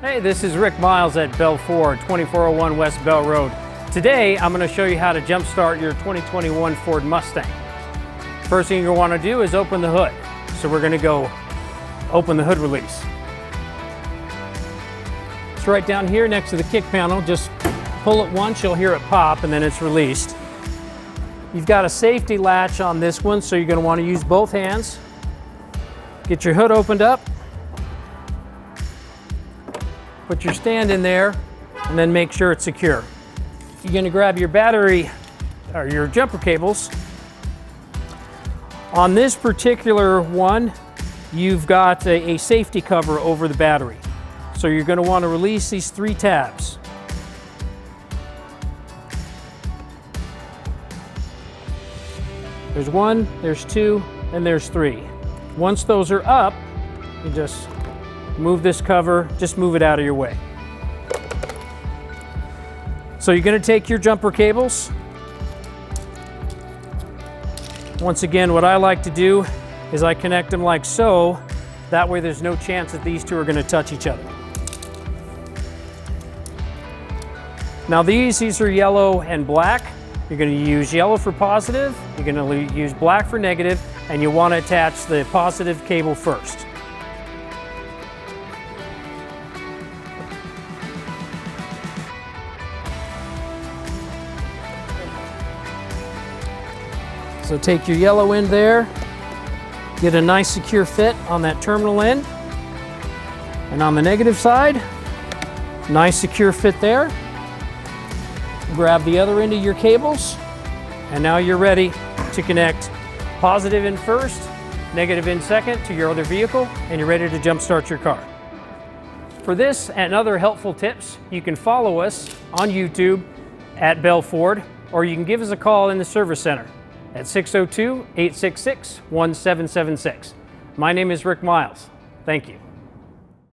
Hey, this is Rick Miles at Bell Ford, 2401 West Bell Road. Today, I'm going to show you how to jumpstart your 2021 Ford Mustang. First thing you're going to want to do is open the hood. So we're going to go open the hood release. It's right down here next to the kick panel. Just pull it once, you'll hear it pop, and then it's released. You've got a safety latch on this one, so you're going to want to use both hands. Get your hood opened up. Put your stand in there, and then make sure it's secure. You're going to grab your battery or your jumper cables. On this particular one, you've got a safety cover over the battery. So you're going to want to release these 3 tabs. There's 1, there's 2, and there's 3. Once those are up, you just move this cover, just move it out of your way. So you're going to take your jumper cables. Once again, what I like to do is I connect them like so. That way there's no chance that these two are going to touch each other. Now these are yellow and black. You're going to use yellow for positive, you're going to use black for negative, and you want to attach the positive cable first. So take your yellow end there, get a nice secure fit on that terminal end, and on the negative side, nice secure fit there. Grab the other end of your cables, and now you're ready to connect positive in first, negative in second to your other vehicle, and you're ready to jump start your car. For this and other helpful tips, you can follow us on YouTube at Bell Ford, or you can give us a call in the service center at 602-866-1776. My name is Rick Miles. Thank you.